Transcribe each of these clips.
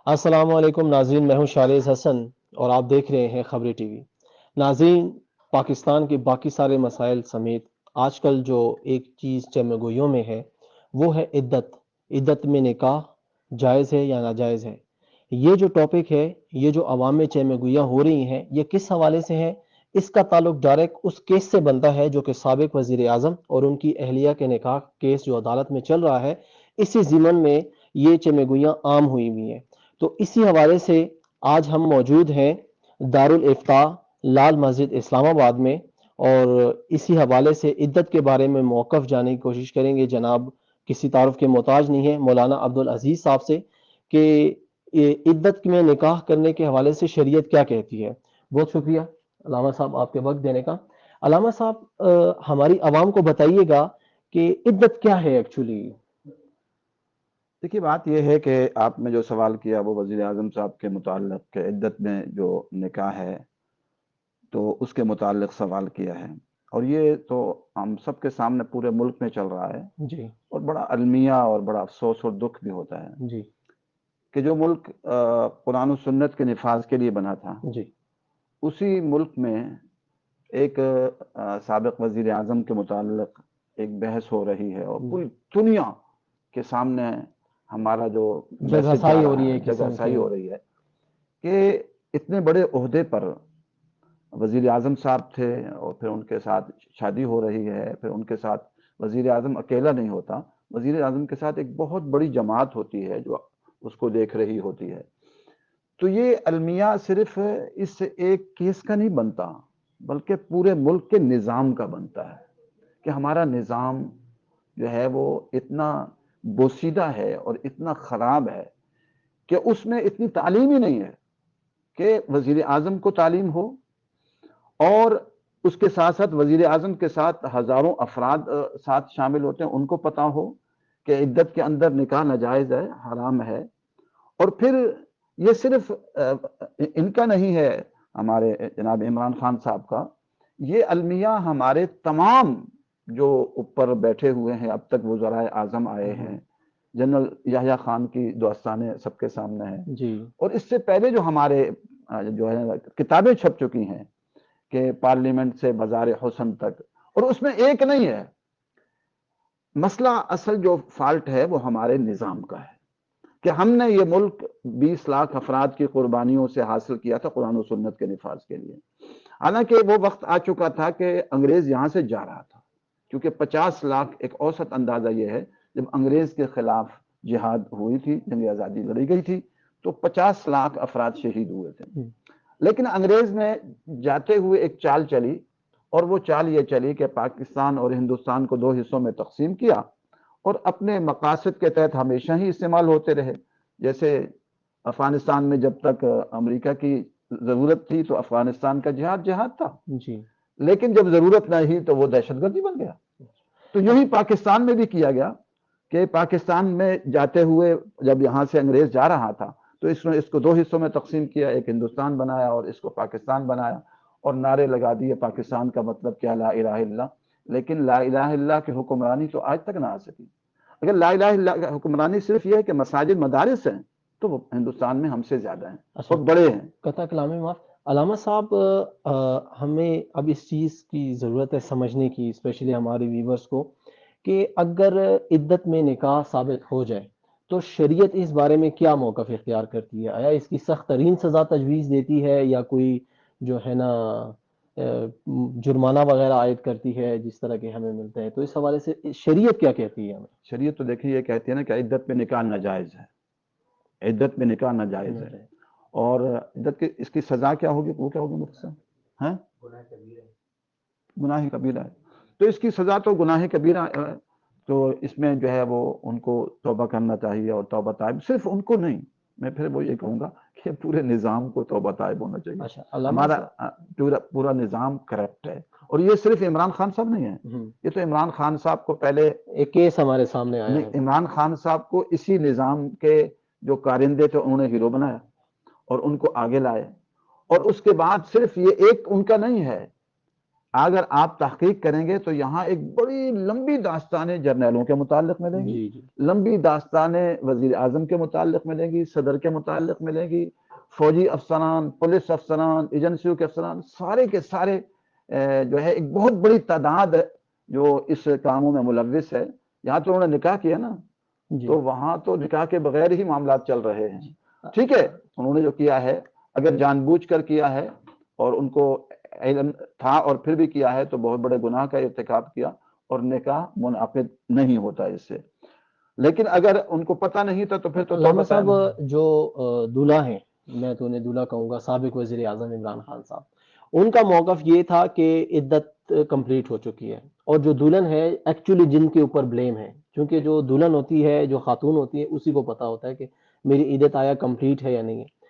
السلام علیکم ناظرین، میں ہوں شارز حسن اور آپ دیکھ رہے ہیں خبری ٹی وی۔ ناظرین، پاکستان کے باقی سارے مسائل سمیت آج کل جو ایک چیز چمہ گوئیوں میں ہے وہ ہے عدت۔ عدت میں نکاح جائز ہے یا ناجائز ہے؟ یہ جو ٹاپک ہے، یہ جو عوام میں چمہ گوئیاں ہو رہی ہیں، یہ کس حوالے سے ہے؟ اس کا تعلق ڈائریکٹ اس کیس سے بنتا ہے جو کہ سابق وزیر اعظم اور ان کی اہلیہ کے نکاح کیس جو عدالت میں چل رہا ہے، اسی ضمن میں یہ چمہ گوئیاں عام ہوئی ہوئی ہیں۔ تو اسی حوالے سے آج ہم موجود ہیں دارالافتاء لال مسجد اسلام آباد میں، اور اسی حوالے سے عدت کے بارے میں موقف جانے کی کوشش کریں گے جناب کسی تعارف کے محتاج نہیں ہے مولانا عبدالعزیز صاحب سے، کہ یہ عدت میں نکاح کرنے کے حوالے سے شریعت کیا کہتی ہے۔ بہت شکریہ علامہ صاحب آپ کے وقت دینے کا۔ علامہ صاحب، ہماری عوام کو بتائیے گا کہ عدت کیا ہے ایکچولی۔ دیکھیے، بات یہ ہے کہ آپ نے جو سوال کیا وہ وزیر اعظم صاحب کے متعلق کہ عدت میں جو نکاح ہے تو اس کے متعلق سوال کیا ہے، اور یہ تو ہم سب کے سامنے پورے ملک میں چل رہا ہے، جی اور بڑا المیہ اور بڑا افسوس اور دکھ بھی ہوتا ہے جی کہ جو ملک قرآن و سنت کے نفاذ کے لیے بنا تھا، جی اسی ملک میں ایک سابق وزیر اعظم کے متعلق ایک بحث ہو رہی ہے، اور پوری دنیا کے سامنے ہمارا جو جگ میسج جا ہسائی ہو رہا رہی ہے ہے، ایک جگہ قسم سائی کی۔ ہو رہی ہے کہ اتنے بڑے عہدے پر وزیر اعظم صاحب تھے، اور پھر ان کے ساتھ شادی ہو رہی ہے، پھر ان کے ساتھ وزیر اعظم اکیلا نہیں ہوتا، وزیر اعظم کے ساتھ ایک بہت بڑی جماعت ہوتی ہے جو اس کو دیکھ رہی ہوتی ہے۔ تو یہ المیہ صرف اس ایک کیس کا نہیں بنتا، بلکہ پورے ملک کے نظام کا بنتا ہے کہ ہمارا نظام جو ہے وہ اتنا بوسیدہ ہے اور اتنا خراب ہے کہ اس میں اتنی تعلیم ہی نہیں ہے کہ وزیر اعظم کو تعلیم ہو، اور اس کے ساتھ ساتھ وزیر اعظم کے ساتھ ہزاروں افراد ساتھ شامل ہوتے ہیں، ان کو پتا ہو کہ عدت کے اندر نکاح ناجائز ہے، حرام ہے۔ اور پھر یہ صرف ان کا نہیں ہے، ہمارے جناب عمران خان صاحب کا، یہ المیہ ہمارے تمام جو اوپر بیٹھے ہوئے ہیں، اب تک وزرائے اعظم آئے ہیں، جنرل یحییٰ خان کی داستانیں سب کے سامنے ہیں، جی اور اس سے پہلے جو ہمارے جو ہے کتابیں چھپ چکی ہیں کہ پارلیمنٹ سے بازار حسن تک، اور اس میں ایک نہیں ہے مسئلہ، اصل جو فالٹ ہے وہ ہمارے نظام کا ہے کہ ہم نے یہ ملک 20 لاکھ افراد کی قربانیوں سے حاصل کیا تھا قرآن و سنت کے نفاذ کے لیے، حالانکہ وہ وقت آ چکا تھا کہ انگریز یہاں سے جا رہا تھا، کیونکہ 50 لاکھ ایک اوسط اندازہ یہ ہے، جب انگریز کے خلاف جہاد ہوئی تھی، جنگ آزادی لڑی گئی تھی، تو 50 لاکھ افراد شہید ہوئے تھے۔ لیکن انگریز نے جاتے ہوئے ایک چال چلی، اور وہ چال یہ چلی کہ پاکستان اور ہندوستان کو 2 حصوں میں تقسیم کیا، اور اپنے مقاصد کے تحت ہمیشہ ہی استعمال ہوتے رہے۔ جیسے افغانستان میں جب تک امریکہ کی ضرورت تھی تو افغانستان کا جہاد جہاد تھا، جی لیکن جب ضرورت نہیں تو وہ دہشت گردی بن گیا۔ تو یوں ہی پاکستان میں بھی کیا گیا کہ پاکستان میں جاتے ہوئے جب یہاں سے انگریز جا رہا تھا تو اس نے اس کو 2 حصوں میں تقسیم کیا، ایک ہندوستان بنایا اور اس کو پاکستان بنایا، اور نعرے لگا دیے پاکستان کا مطلب کیا، لا الہ الا اللہ۔ لیکن لا الہ الا اللہ کی حکمرانی تو آج تک نہ آ سکی۔ اگر لا الہ الا اللہ کی حکمرانی صرف یہ ہے کہ مساجد مدارس ہیں تو وہ ہندوستان میں ہم سے زیادہ ہیں اچھا، اور بڑے ہیں۔ قطع کلامی معاف علامہ صاحب، ہمیں اب اس چیز کی ضرورت ہے سمجھنے کی، اسپیشلی ہمارے ویورز کو، کہ اگر عدت میں نکاح ثابت ہو جائے تو شریعت اس بارے میں کیا موقف اختیار کرتی ہے؟ آیا اس کی سخت ترین سزا تجویز دیتی ہے یا کوئی جو ہے نا جرمانہ وغیرہ عائد کرتی ہے جس طرح کے ہمیں ملتے ہیں؟ تو اس حوالے سے شریعت کیا کہتی ہے شریعت تو دیکھیے یہ کہتی ہے نا کہ عدت میں نکاح ناجائز ہے، عدت میں نکاح ناجائز ہے، ہمیں؟ اور عدت کی اس کی سزا کیا ہوگی، وہ کیا ہوگی مفتی صاحب؟ ہیں؟ گناہ کبیرہ ہے، تو اس کی سزا تو گناہ کبیرہ ہے، تو اس میں جو ہے وہ ان کو توبہ کرنا چاہیے، اور توبہ طائب صرف ان کو نہیں، میں پھر وہ یہ کہوں گا کہ پورے نظام کو توبہ طائب ہونا چاہیے۔ اچھا علامہ ہمارا صاحب، پورا نظام کرپٹ ہے، اور یہ صرف عمران خان صاحب نہیں ہے، یہ تو عمران خان صاحب کو پہلے، ایک کیس ہمارے سامنے آیا ہے۔ عمران خان صاحب کو اسی نظام کے جو کارندے تھے انہوں نے ہیرو بنایا اور ان کو آگے لائے، اور اس کے بعد صرف یہ ایک ان کا نہیں ہے، اگر آپ تحقیق کریں گے تو یہاں ایک بڑی لمبی داستانیں جرنیلوں کے متعلق ملیں گی، جی جی لمبی داستانیں وزیر اعظم کے متعلق ملیں گی، صدر کے متعلق ملیں گی، فوجی افسران، پولیس افسران، ایجنسیوں کے افسران، سارے کے سارے جو ہے ایک بہت بڑی تعداد جو اس کاموں میں ملوث ہے. یہاں تو انہوں نے نکاح کیا نا، جی تو وہاں تو نکاح کے بغیر ہی معاملات چل رہے ہیں. جی ٹھیک ہے، انہوں نے جو کیا ہے اگر جان بوجھ کر کیا ہے اور ان کو علم تھا اور پھر بھی کیا ہے تو بہت بڑے گناہ کا ارتکاب کیا، اور نکاح منعقد نہیں ہوتا اس سے. لیکن اگر ان کو پتہ نہیں تھا تو پھر تو علامہ توبہ صاحب، طیبہ. جو دولہا ہیں، میں تو انہیں دولہا کہوں گا، سابق وزیر اعظم عمران خان صاحب، ان کا موقف یہ تھا کہ عدت کمپلیٹ ہو چکی ہے، اور جو دلہن ہے ایکچولی جن کے اوپر بلیم ہے، کیونکہ جو دلہن ہوتی ہے، جو خاتون ہوتی ہے، اسی کو پتا ہوتا ہے کہ میری عدت آیا کمپلیٹ ہے یا نہیں ہے.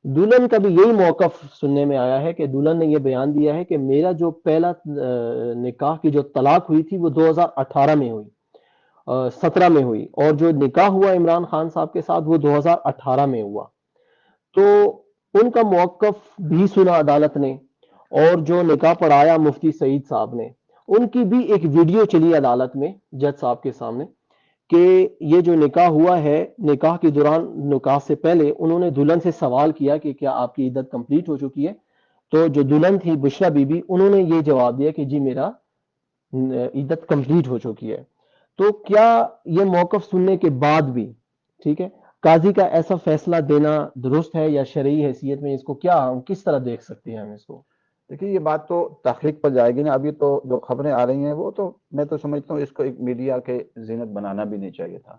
دلہن کا بھی یہی موقف سننے میں آیا ہے کہ دلہن نے یہ بیان دیا ہے کہ میرا جو پہلا نکاح کی جو طلاق ہوئی تھی وہ 2018 میں ہوئی، 17 میں ہوئی، اور جو نکاح ہوا عمران خان صاحب کے ساتھ وہ 2018 میں ہوا. تو ان کا موقف بھی سنا عدالت نے، اور جو نکاح پڑھایا مفتی سعید صاحب نے، ان کی بھی ایک ویڈیو چلی عدالت میں جج صاحب کے سامنے کہ یہ جو نکاح ہوا ہے، نکاح کے دوران، نکاح سے پہلے انہوں نے دلہن سے سوال کیا کہ کیا آپ کی عدت کمپلیٹ ہو چکی ہے؟ تو جو دلہن تھی بشرا بی بی، انہوں نے یہ جواب دیا کہ جی میرا عدت کمپلیٹ ہو چکی ہے. تو کیا یہ موقف سننے کے بعد بھی، ٹھیک ہے، قاضی کا ایسا فیصلہ دینا درست ہے، یا شرعی حیثیت میں اس کو کیا ہم کس طرح دیکھ سکتے ہیں ہم اس کو؟ دیکھیے یہ بات تو تحقیق پر جائے گی نا. ابھی تو جو خبریں آ رہی ہیں وہ تو میں تو سمجھتا ہوں اس کو ایک میڈیا کے زینت بنانا بھی نہیں چاہیے تھا.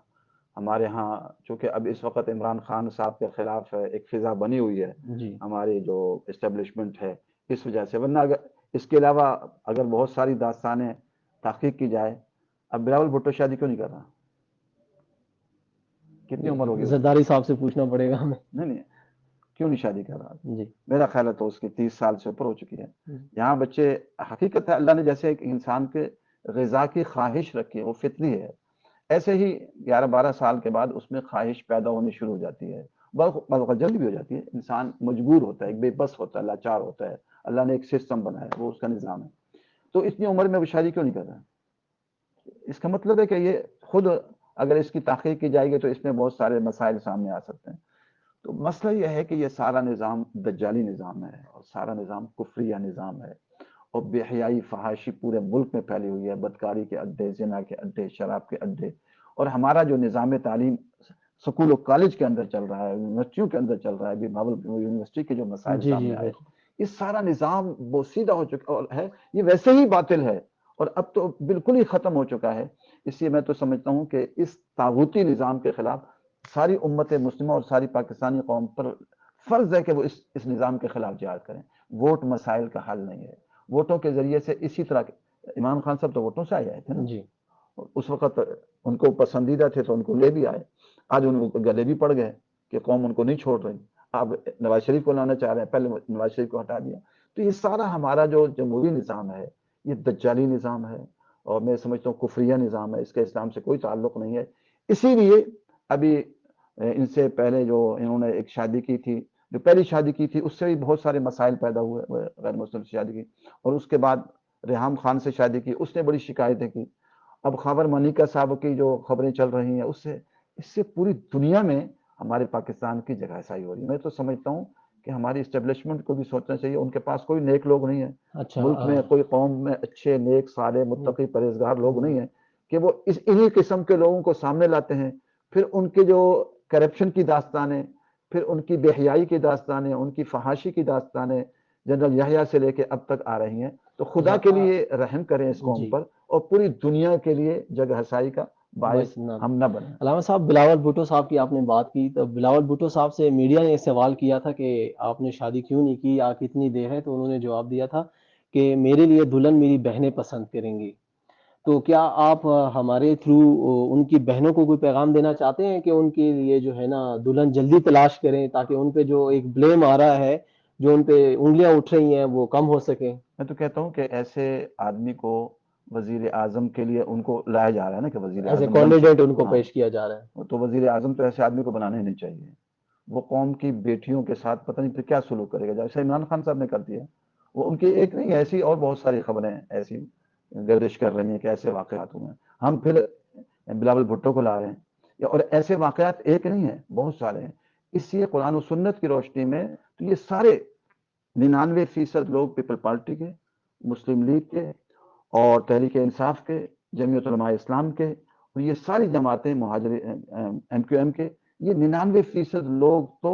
ہمارے ہاں چونکہ اب اس وقت عمران خان صاحب کے خلاف ایک فضا بنی ہوئی ہے جی ہماری جو اسٹیبلشمنٹ ہے، اس وجہ سے. ورنہ اگر اس کے علاوہ اگر بہت ساری داستانیں تحقیق کی جائے، اب بلاول بھٹو شادی کیوں نہیں کر رہا؟ کتنی عمر ہوگی اس کی؟ زرداری صاحب سے پوچھنا پڑے گا ہمیں. نہیں، کیوں نہیں شادی کر رہا؟ جی میرا خیال ہے تو اس کی 30 سال سے اوپر ہو چکی ہے. یہاں بچے، حقیقت ہے اللہ نے جیسے ایک انسان کے غذا کی خواہش رکھی ہے، وہ فطری ہے، ایسے ہی 11-12 سال کے بعد اس میں خواہش پیدا ہونی شروع ہو جاتی ہے. بعض اوقات جلد بھی ہو جاتی ہے. انسان مجبور ہوتا ہے، ایک بے بس ہوتا ہے، لاچار ہوتا ہے. اللہ نے ایک سسٹم بنایا ہے، وہ اس کا نظام ہے. تو اتنی عمر میں وہ شادی کیوں نہیں کر رہا؟ اس کا مطلب ہے کہ یہ خود اگر اس کی تحقیق کی جائے گی تو اس میں بہت سارے مسائل سامنے آ سکتے ہیں. تو مسئلہ یہ ہے کہ یہ سارا نظام دجالی نظام ہے، اور سارا نظام کفریہ نظام ہے، اور بے حیائی فحاشی پورے ملک میں پھیلی ہوئی ہے. بدکاری کے اڈے، زنا کے اڈے، شراب کے اڈے. اور ہمارا جو نظام تعلیم سکول و کالج کے اندر چل رہا ہے، یونیورسٹیوں کے اندر چل رہا ہے، ابھی بھاول یونیورسٹی کے جو مسائل جی جی سامنے آئے، بالکل. یہ سارا نظام بوسیدہ ہو چکا ہے. یہ ویسے ہی باطل ہے اور اب تو بالکل ہی ختم ہو چکا ہے. اس لیے میں تو سمجھتا ہوں کہ اس طاغوتی نظام کے خلاف ساری امت مسلمہ اور ساری پاکستانی قوم پر فرض ہے کہ وہ اس نظام کے خلاف جہاد کریں. ووٹ مسائل کا حل نہیں ہے. ووٹوں کے ذریعے سے اسی طرح عمران خان صاحب تو ووٹوں سے آئے تھے نا. جی اس وقت ان کو پسندیدہ تھے تو ان کو لے بھی آئے. آج ان کو گلے بھی پڑ گئے کہ قوم ان کو نہیں چھوڑ رہی. اب نواز شریف کو لانا چاہ رہے ہیں، پہلے نواز شریف کو ہٹا دیا. تو یہ سارا ہمارا جو جمہوری نظام ہے یہ دجالی نظام ہے، اور میں سمجھتا ہوں کفریہ نظام ہے. اس کا اسلام سے کوئی تعلق نہیں ہے. اسی لیے ابھی ان سے پہلے جو انہوں نے ایک شادی کی تھی، جو پہلی شادی کی تھی، اس سے بھی بہت سارے مسائل پیدا ہوئے. غیر مسلم سے شادی کی، اور اس کے بعد ریحام خان سے شادی کی، اس نے بڑی شکایتیں کی. اب خاور منیکا صاحب کی جو خبریں چل رہی ہیں، اس سے پوری دنیا میں ہمارے پاکستان کی جگہ سائی ہو رہی ہے. میں تو سمجھتا ہوں کہ ہماری اسٹیبلشمنٹ کو بھی سوچنا چاہیے. ان کے پاس کوئی نیک لوگ نہیں ہیں اچھا. ملک میں، کوئی قوم میں اچھے نیک صالح متقی پرہیزگار لوگ نہیں ہیں کہ وہ انہی قسم کے لوگوں کو سامنے لاتے ہیں. پھر ان کے جو کرپشن کی داستانیں، پھر ان کی بے حیائی کی داستانیں، ان کی فحاشی کی داستانیں جنرل یحییٰ سے لے کے اب تک آ رہی ہیں. تو خدا کے لیے رحم کریں اس قوم جی پر، اور پوری دنیا کے لیے جگہ ہسائی کا باعث بس نہ. ہم نہ بنیں. علامہ صاحب، بلاول بھٹو صاحب کی آپ نے بات کی، تو بلاول بھٹو صاحب سے میڈیا نے سوال کیا تھا کہ آپ نے شادی کیوں نہیں کی، آپ کتنی دیر ہے؟ تو انہوں نے جواب دیا تھا کہ میرے لیے دلہن میری بہنیں پسند کریں گی. تو کیا آپ ہمارے تھرو ان کی بہنوں کو کوئی پیغام دینا چاہتے ہیں کہ ان کے لیے جو ہے نا دلہن جلدی تلاش کریں، تاکہ ان پہ جو ایک بلیم آ رہا ہے، جو ان پہ انگلیاں اٹھ رہی ہیں، وہ کم ہو سکیں؟ میں تو کہتا ہوں کہ ایسے آدمی کو وزیر اعظم کے لیے ان کو لایا جا رہا ہے نا، کہ وزیر as a Azam bin candidate ان سکے. کو ہاں، پیش کیا جا رہا ہے. تو وزیر اعظم تو ایسے آدمی کو بنانا ہی نہیں چاہیے. وہ قوم کی بیٹیوں کے ساتھ پتہ نہیں پھر کیا سلوک کرے گا، جیسے عمران خان صاحب نے کر دیا. وہ ان کی ایک نہیں، ایسی اور بہت ساری خبریں ایسی گردش کر رہی ہیں کہ ایسے واقعات ہوئے ہیں. ہم پھر بلاول بھٹو کو لا رہے ہیں، اور ایسے واقعات ایک نہیں ہیں، بہت سارے ہیں. اس لیے قرآن و سنت کی روشنی میں تو یہ سارے 99% لوگ پیپل پارٹی کے، مسلم لیگ کے، اور تحریک انصاف کے، جمعیت علماء اسلام کے، اور یہ ساری جماعتیں مہاجر ایم کیو ایم کے، یہ 99% لوگ تو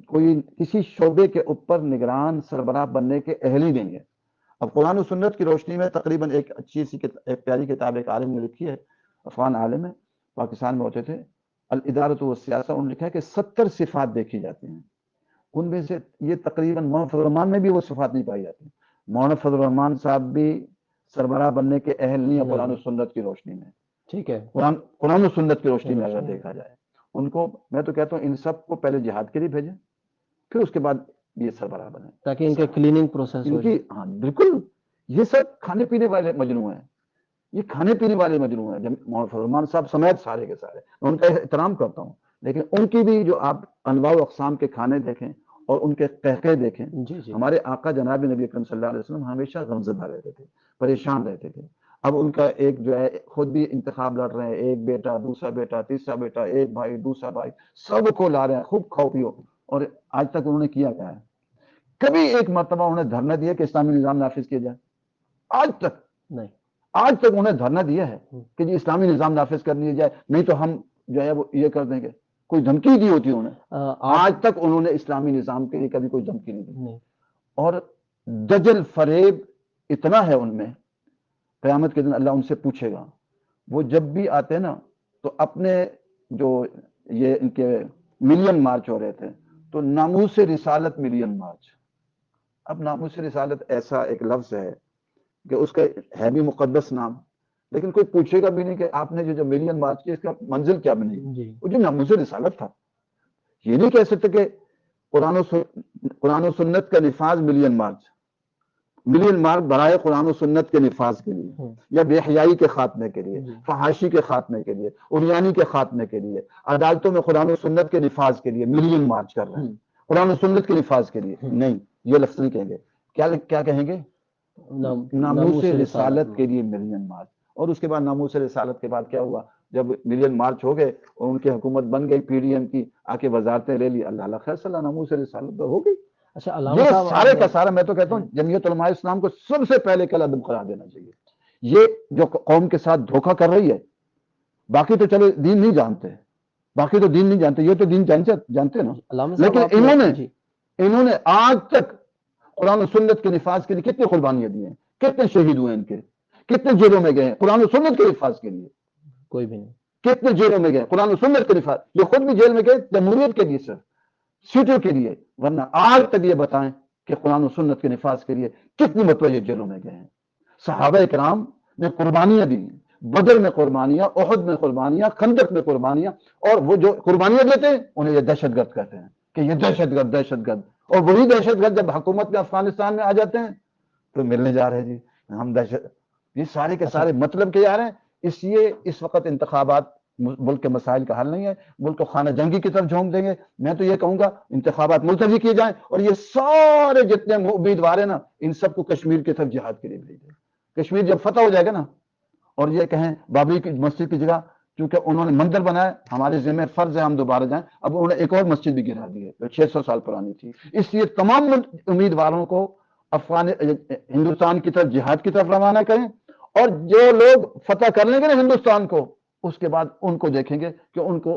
کوئی کسی شعبے کے اوپر نگران سربراہ بننے کے اہل ہی نہیں ہے. اب قرآن و سنت کی روشنی میں تقریباً ایک اچھی سی ایک پیاری کتاب ایک عالم نے لکھی ہے، افغان عالم ہے، پاکستان میں ہوتے تھے، الادارۃ والسیاسہ. انہوں نے لکھا ہے کہ 70 صفات دیکھی جاتی ہیں، ان میں سے یہ تقریباً مولانا فضل الرحمان میں بھی وہ صفات نہیں پائی جاتی. مولانا فضل الرحمان صاحب بھی سربراہ بننے کے اہل نہیں ہے قرآن و سنت کی روشنی میں. ٹھیک ہے، قرآن و سنت کی روشنی میں اگر دیکھا جائے، ان کو میں تو کہتا ہوں ان سب کو پہلے جہاد کے لیے بھیجیں، پھر اس کے بعد یہ سربراہ بنے، تاکہ ان کا کلیننگ پروسیس ہو ان کی. ہاں بالکل، یہ سب کھانے پینے والے مجنو ہیں، یہ کھانے پینے والے مجنو ہیں. مولانا فضل الرحمان صاحب سمیت سارے کے سارے، میں ان کا احترام کرتا ہوں، لیکن ان کی بھی جو آپ انواع و اقسام کے کھانے دیکھیں اور ان کے قہقہے دیکھیں. جی ہمارے آقا جناب نبی اکرم صلی اللہ علیہ وسلم ہمیشہ غمزدہ رہتے تھے، پریشان رہتے تھے. اب ان کا ایک جو ہے خود بھی انتخاب لڑ رہے ہیں، ایک بیٹا، دوسرا بیٹا، تیسرا بیٹا، ایک بھائی، دوسرا بھائی، سب کو لا رہے ہیں خوب کھاؤ پیو. اور آج تک انہوں نے کیا کیا ہے؟ کبھی ایک مرتبہ انہوں نے دھرنا دیا کہ اسلامی نظام نافذ کیا جائے؟ آج تک نہیں. آج تک انہیں دھرنا دیا ہے کہ جی اسلامی نظام نافذ کر لیا جائے، نہیں تو ہم جو ہے وہ یہ کر دیں گے؟ کوئی دھمکی دی ہوتی انہوں نے؟ آج تک انہوں نے اسلامی نظام کے لیے کبھی کوئی دھمکی نہیں دی. اور دجل فریب اتنا ہے ان میں، قیامت کے دن اللہ ان سے پوچھے گا. وہ جب بھی آتے ہیں نا تو اپنے جو یہ ان کے ملین مارچ ہو رہے تھے تو ناموس رسالت ملین مارچ. اب ناموس رسالت ایسا ایک لفظ ہے کہ اس کا ہے بھی مقدس نام، لیکن کوئی پوچھے گا بھی نہیں کہ آپ نے جو ملین مارچ کیا اس کا منزل کیا بنے گی. وہ جو ناموس رسالت تھا، یہ نہیں کہہ سکتے کہ قرآن و سنت کا نفاذ ملین مارچ برائے قرآن و سنت کے نفاذ کے لیے، یا بے حیائی کے خاتمے کے لیے، فحاشی کے خاتمے کے لیے، عریانی کے خاتمے کے لیے، عدالتوں میں قرآن و سنت کے نفاذ کے لیے ملین مارچ کر رہے ہیں. قرآن و سنت کے نفاذ کے لیے نہیں، یہ لفظ نہیں کہیں گے. کیا کہیں گے؟ ناموس رسالت کے لیے ملین مارچ. اور اس کے بعد ناموس رسالت کے بعد کیا ہوا؟ جب ملین مارچ ہو گئے اور ان کی حکومت بن گئی پی ڈی ایم کی، آ کے وزارتیں لے لی، اللہ خیر صلی اللہ، ناموس رسالت ہو گئی. اچھا، یہ سارے کا سارا میں تو کہتا ہوں جمعیت علماء اسلام کو سب سے پہلے کل عدم قرار دینا چاہیے. یہ جو قوم کے ساتھ دھوکہ کر رہی ہے، باقی تو چلو دین نہیں جانتے، باقی تو دین نہیں جانتے، یہ تو دین جانتے نا. لیکن انہوں نے آج تک قرآن و سنت کے نفاذ کے لیے کتنی قربانیاں دی ہیں، کتنے شہید ہوئے ان کے، کتنے جیلوں میں گئے قرآن و سنت کے نفاذ کے لیے؟ کوئی بھی نہیں. کتنے جیلوں میں گئے قرآن و سنت کے نفاذ؟ یہ خود بھی جیل میں گئے جمہوریت کے لیے، سر سیٹوں کے لیے. ورنہ آج تک یہ بتائیں کہ قرآن و سنت کے نفاذ کے لیے کتنی مرتبہ یہ جیلوں میں گئے ہیں. صحابہ کرام نے قربانیاں دی، بدر میں قربانیاں، احد میں قربانیاں، خندق میں قربانیاں. اور وہ جو قربانیاں دیتے ہیں انہیں یہ دہشت گرد کہتے ہیں کہ یہ دہشت گرد. اور وہی دہشت گرد جب حکومت میں افغانستان میں آ جاتے ہیں تو ملنے جا رہے ہیں جی ہم دہشت. یہ سارے کے سارے مطلب کے جا رہے ہیں. اس لیے اس وقت انتخابات ملک کے مسائل کا حل نہیں ہے، ملک کو خانہ جنگی کی طرف جھونک دیں گے. میں تو یہ کہوں گا انتخابات ملتوی کیے جائیں اور یہ سارے جتنے امیدوار ہیں نا ان سب کو کشمیر کی طرف جہاد کے لیے بھیج دیں. کشمیر جب فتح ہو جائے گا نا اور یہ کہیں بابری کی مسجد کی جگہ، کیونکہ انہوں نے مندر بنایا، ہمارے ذمہ فرض ہے ہم دوبارہ جائیں. اب انہوں نے ایک اور مسجد بھی گرا دی ہے جو 600 سال پرانی تھی. اس لیے تمام امیدواروں کو ہندوستان کی طرف جہاد کی طرف روانہ کریں، اور جو لوگ فتح کر لیں گے نا ہندوستان کو اس کے بعد ان کو دیکھیں گے کہ ان کو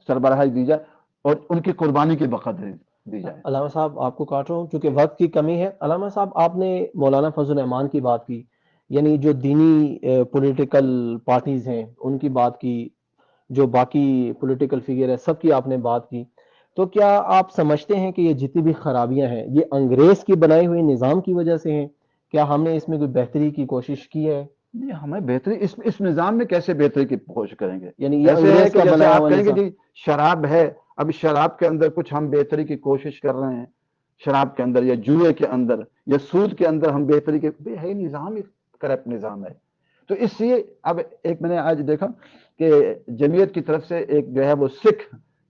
سربراہی دی جائے اور ان کی قربانی کی بقدر دی جائے. علامہ صاحب آپ کو کاٹ رہا ہوں کیونکہ وقت کی کمی ہے. علامہ صاحب آپ نے مولانا فضل الرحمان کی بات کی، یعنی جو دینی پولیٹیکل پارٹیز ہیں ان کی بات کی، جو باقی پولیٹیکل فگر ہے سب کی آپ نے بات کی. تو کیا آپ سمجھتے ہیں کہ یہ جتنی بھی خرابیاں ہیں یہ انگریز کی بنائی ہوئی نظام کی وجہ سے ہیں؟ کیا ہم نے اس میں کوئی بہتری کی کوشش کی ہے؟ ہمیں بہتری اس نظام میں کیسے بہتری کی کوشش کریں گے؟ یعنی یہ ایسے ہے انگریز کہ کا جیسے بنایا آپ ہوا کہیں گے نظام. جی شراب ہے، اب شراب کے اندر کچھ ہم بہتری کی کوشش کر رہے ہیں، شراب کے اندر یا جوئے کے اندر یا سود کے اندر ہم بہتری کے ہے نظام کرپٹ نظام ہے. تو اس لیے اب ایک میں نے آج دیکھا کہ جمعیت کی طرف سے ایک جو ہے وہ سکھ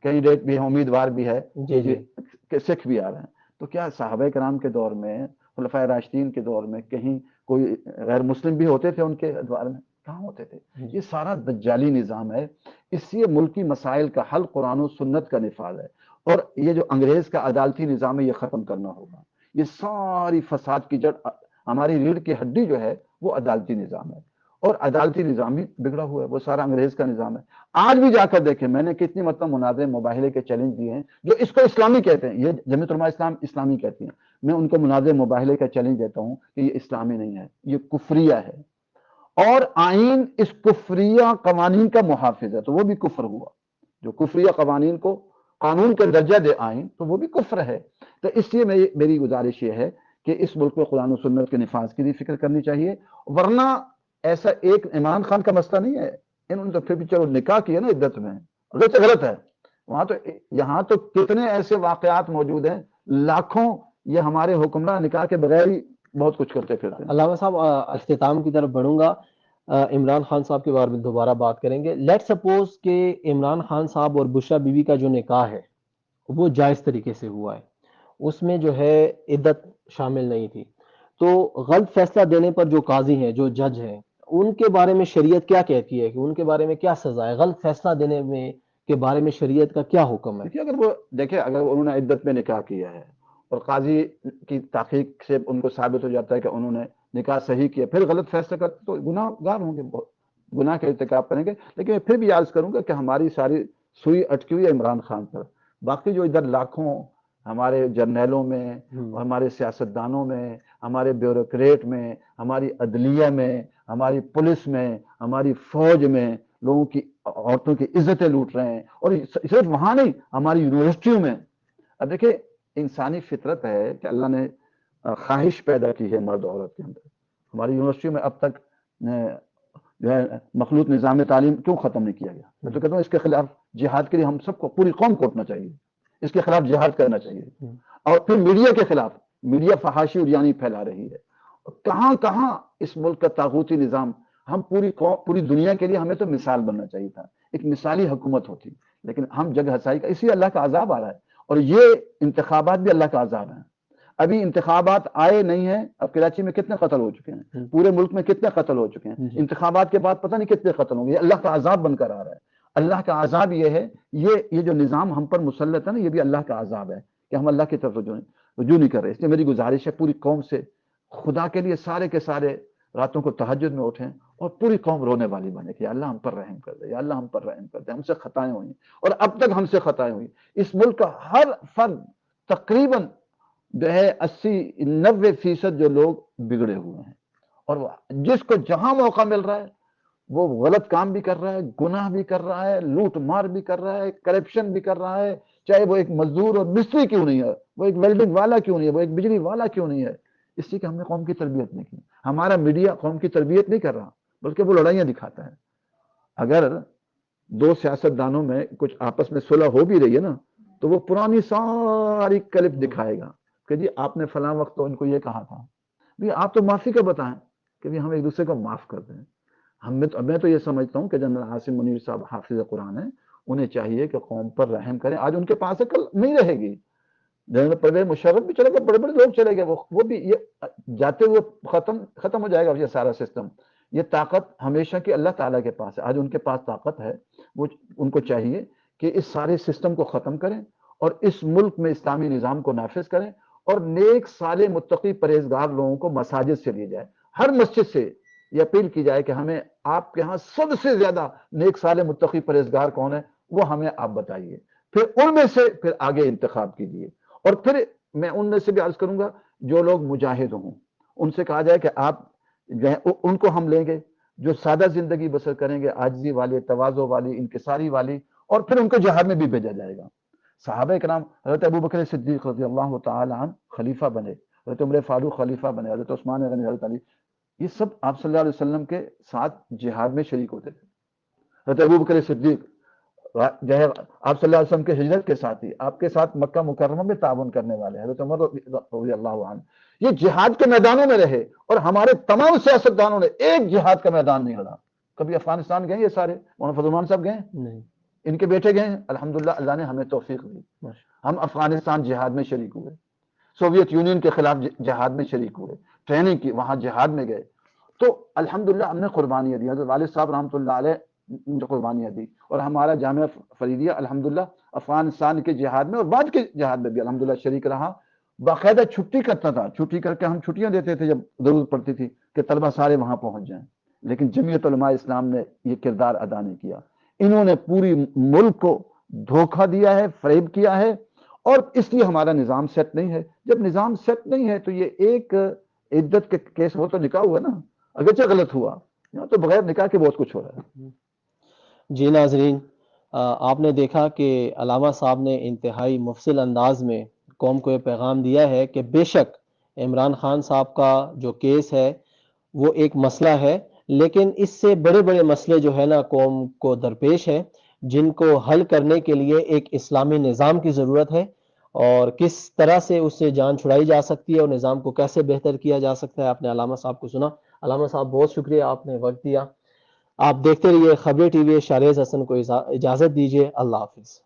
کینڈیڈیٹ بھی ہے، امیدوار بھی ہے جی کہ سکھ بھی آ رہے ہیں. تو کیا صحابہ کرام کے دور میں خلفائے راشدین کے دور میں کہیں کوئی غیر مسلم بھی ہوتے تھے ان کے ادوار میں؟ کہاں ہوتے تھے؟ یہ سارا دجالی نظام ہے. اس لیے ملکی مسائل کا حل قرآن و سنت کا نفاذ ہے، اور یہ جو انگریز کا عدالتی نظام ہے یہ ختم کرنا ہوگا. یہ ساری فساد کی جڑ، ہماری ریڑھ کی ہڈی جو ہے وہ عدالتی نظام ہے، اور عدالتی نظام ہی بگڑا ہوا ہے، وہ سارا انگریز کا نظام ہے. آج بھی جا کر دیکھیں، میں نے کتنی مرتبہ مناظرے مباحثے کے چیلنج دیے ہیں، جو اس کو اسلامی کہتے ہیں، یہ جمعیت علماء اسلام اسلامی کہتی ہیں، میں ان کو مناظرے مباحثے کا چیلنج دیتا ہوں کہ یہ اسلامی نہیں ہے، یہ کفریہ ہے، اور آئین اس کفریہ قوانین کا محافظ ہے، تو وہ بھی کفر ہوا. جو کفریہ قوانین کو قانون کا درجہ دے آئین، تو وہ بھی کفر ہے. تو اس لیے میری گزارش یہ ہے کہ اس ملک میں قرآن و سنت کے نفاذ کی بھی فکر کرنی چاہیے، ورنہ ایسا ایک عمران خان کا مسئلہ نہیں ہے، انہوں نے تو پھر بھی چلو نکاح کیا نا عدت میں، غلط ہے وہاں تو. یہاں تو کتنے ایسے واقعات موجود ہیں، لاکھوں. یہ ہمارے حکمران نکاح کے بغیر ہی بہت کچھ کرتے پھرتے ہیں. علامہ صاحب اختتام کی طرف بڑھوں گا. عمران خان صاحب کے بارے میں دوبارہ بات کریں گے. لیٹ سپوز کہ عمران خان صاحب اور بشرا بی بی کا جو نکاح ہے وہ جائز طریقے سے ہوا ہے، اس میں جو ہے عدت شامل نہیں تھی، تو غلط فیصلہ دینے پر جو قاضی ہیں، جو جج ہیں، ان کے بارے میں شریعت کیا کہتی ہے، کہ ان کے بارے میں کیا سزا ہے؟ غلط فیصلہ دینے میں کے بارے میں شریعت کا کیا حکم ہے؟ اگر انہوں نے عدت میں نکاح کیا ہے اور قاضی کی تحقیق سے ان کو ثابت ہو جاتا ہے کہ انہوں نے نکاح صحیح کیا، پھر غلط فیصلہ کرتے تو گناہ گار ہوں گے، گناہ کا ارتکاب کریں گے. لیکن میں پھر بھی عرض کروں گا کہ ہماری ساری سوئی اٹکی ہوئی ہے عمران خان پر. باقی جو ادھر لاکھوں ہمارے جرنیلوں میں، ہمارے سیاستدانوں میں، ہمارے بیوروکریٹ میں، ہماری عدلیہ میں، ہماری پولیس میں، ہماری فوج میں لوگوں کی، عورتوں کی عزتیں لوٹ رہے ہیں، اور صرف وہاں نہیں، ہماری یونیورسٹیوں میں. اب دیکھیں، انسانی فطرت ہے کہ اللہ نے خواہش پیدا کی ہے مرد عورت کے اندر. ہماری یونیورسٹیوں میں اب تک جو ہے مخلوط نظام تعلیم کیوں ختم نہیں کیا گیا؟ میں تو کہتا ہوں اس کے خلاف جہاد کے لیے ہم سب کو، پوری قوم کو اٹھنا چاہیے، اس کے خلاف جہاد کرنا چاہیے. اور پھر میڈیا کے خلاف، میڈیا فحاشی اور یعنی پھیلا رہی ہے. کہاں کہاں اس ملک کا طاغوتی نظام، ہم پوری دنیا کے لیے ہمیں تو مثال بننا چاہیے تھا، ایک مثالی حکومت ہوتی، لیکن ہم جگ ہسائی کا، اسی اللہ کا عذاب آ رہا ہے. اور یہ انتخابات بھی اللہ کا عذاب ہیں. ابھی انتخابات آئے نہیں ہیں، اب کراچی میں کتنے قتل ہو چکے ہیں، پورے ملک میں کتنے قتل ہو چکے ہیں، انتخابات کے بعد پتہ نہیں کتنے قتل ہوں گے. یہ اللہ کا عذاب بن کر آ رہا ہے. اللہ کا عذاب یہ ہے، یہ جو نظام ہم پر مسلط ہے نا، یہ بھی اللہ کا عذاب ہے کہ ہم اللہ کی طرف رجوع نہیں کر رہے. اس لیے میری گزارش ہے پوری قوم سے، خدا کے لیے سارے کے سارے راتوں کو تہجد میں اٹھیں اور پوری قوم رونے والی بنے کہ یا اللہ ہم پر رحم کر دے، یا اللہ ہم پر رحم کر دے، ہم سے خطائیں ہوئی، اور اب تک ہم سے خطائیں ہوئی. اس ملک کا ہر فرد تقریباً جو ہے 80-90% جو لوگ بگڑے ہوئے ہیں، اور جس کو جہاں موقع مل رہا ہے وہ غلط کام بھی کر رہا ہے، گناہ بھی کر رہا ہے، لوٹ مار بھی کر رہا ہے، کرپشن بھی کر رہا ہے. چاہے وہ ایک مزدور اور مستری کیوں نہیں ہے، وہ ایک ویلڈنگ والا کیوں نہیں ہے، وہ ایک بجلی والا کیوں نہیں ہے. اس لیے کہ ہم نے قوم کی تربیت نہیں کی. ہمارا میڈیا قوم کی تربیت نہیں کر رہا، بلکہ وہ لڑائیاں دکھاتا ہے. اگر دو سیاستدانوں میں کچھ آپس میں صلح ہو بھی رہی ہے نا، تو وہ پرانی ساری کلپ دکھائے گا کہ جی آپ نے فلاں وقت تو ان کو یہ کہا تھا. آپ تو معافی کا بتائیں کہ ہم ایک دوسرے کو معاف کر دیں. میں تو یہ سمجھتا ہوں کہ جنرل عاصم منیر صاحب حافظ قرآن ہیں، انہیں چاہیے کہ قوم پر رحم کریں. آج ان کے پاس ہے، کل نہیں رہے گی. جنرل پرویز مشرف بھی چلے گئے، بڑے بڑے لوگ چلے گئے، وہ بھی یہ جاتے ہوئے ختم ہو جائے گا یہ سارا سسٹم. یہ طاقت ہمیشہ کی اللہ تعالیٰ کے پاس ہے. آج ان کے پاس طاقت ہے، وہ ان کو چاہیے کہ اس سارے سسٹم کو ختم کریں اور اس ملک میں اسلامی نظام کو نافذ کریں، اور نیک صالح متقی پرہیزگار لوگوں کو مساجد سے لیے جائے. ہر مسجد سے یہ اپیل کی جائے کہ ہمیں آپ کے ہاں سب سے زیادہ نیک صالح متقی پرہیزگار کون ہے، وہ ہمیں آپ بتائیے. پھر ان میں سے پھر آگے انتخاب کیجیے. اور پھر میں ان میں سے بھی عرض کروں گا جو لوگ مجاہد ہوں، ان سے کہا جائے کہ آپ ان کو ہم لیں گے جو سادہ زندگی بسر کریں گے، عاجزی والے، تواضع والی، انکساری والی، اور پھر ان کو جہاد میں بھی بھیجا جائے گا. صحابہ کرام، حضرت ابوبکر صدیق رضی اللہ تعالی عنہ خلیفہ بنے، حضرت عمر فاروق خلیفہ بنے، حضرت عثمان غنی، حضرت علی، یہ سب آپ صلی اللہ علیہ وسلم کے ساتھ جہاد میں شریک ہوتے تھے. حضرت ابوبکر صدیق جو ہے آپ صلی اللہ علیہ وسلم کے ہجرت کے ساتھ ہی آپ کے ساتھ مکہ مکرمہ میں تعاون کرنے والے. حضرت عمر رضی اللہ عنہ یہ جہاد کے میدانوں میں رہے، اور ہمارے تمام سیاستدانوں نے ایک جہاد کا میدان نہیں لڑا. کبھی افغانستان گئے یہ سارے؟ مولانا فضل الرحمان صاحب گئے نہیں، ان کے بیٹے گئے. الحمدللہ اللہ نے ہمیں توفیق دی، ہم افغانستان جہاد میں شریک ہوئے. سوویت یونین کے خلاف جہاد میں شریک ہوئے، ٹریننگ کی، وہاں جہاد میں گئے، تو الحمدللہ ہم نے قربانیاں دی، حضرت والد صاحب رحمۃ اللہ علیہ نے قربانیاں دی، اور ہمارا جامعہ فریدیہ الحمدللہ افغانستان کے جہاد میں اور بعد کے جہاد میں بھی الحمدللہ شریک رہا، باقاعدہ چھٹی کرتا تھا، چھٹی کر کے ہم چھٹیاں دیتے تھے جب ضرورت پڑتی تھی کہ طلبہ سارے وہاں پہنچ جائیں، لیکن جمعیت علماء اسلام نے یہ کردار ادا نہیں کیا، انہوں نے پوری ملک کو دھوکہ دیا ہے، فریب کیا ہے، اور اس لیے ہمارا نظام سیٹ نہیں ہے۔ جب نظام سیٹ نہیں ہے تو یہ ایک عدت کے کیس وہ تو نکاح ہوا نا، اگرچہ غلط ہوا، یہاں تو بغیر نکاح کے بہت کچھ ہو رہا ہے۔ جی ناظرین، آپ نے دیکھا کہ علامہ صاحب نے انتہائی مفصل انداز میں قوم کو یہ پیغام دیا ہے کہ بے شک عمران خان صاحب کا جو کیس ہے وہ ایک مسئلہ ہے، لیکن اس سے بڑے بڑے مسئلے جو ہے نا قوم کو درپیش ہے، جن کو حل کرنے کے لیے ایک اسلامی نظام کی ضرورت ہے، اور کس طرح سے اس سے جان چھڑائی جا سکتی ہے اور نظام کو کیسے بہتر کیا جا سکتا ہے۔ آپ نے علامہ صاحب کو سنا، علامہ صاحب بہت شکریہ، آپ نے وقت دیا۔ آپ دیکھتے رہیے خبریں ٹی وی۔ شاریز حسن کو اجازت دیجیے، اللہ حافظ۔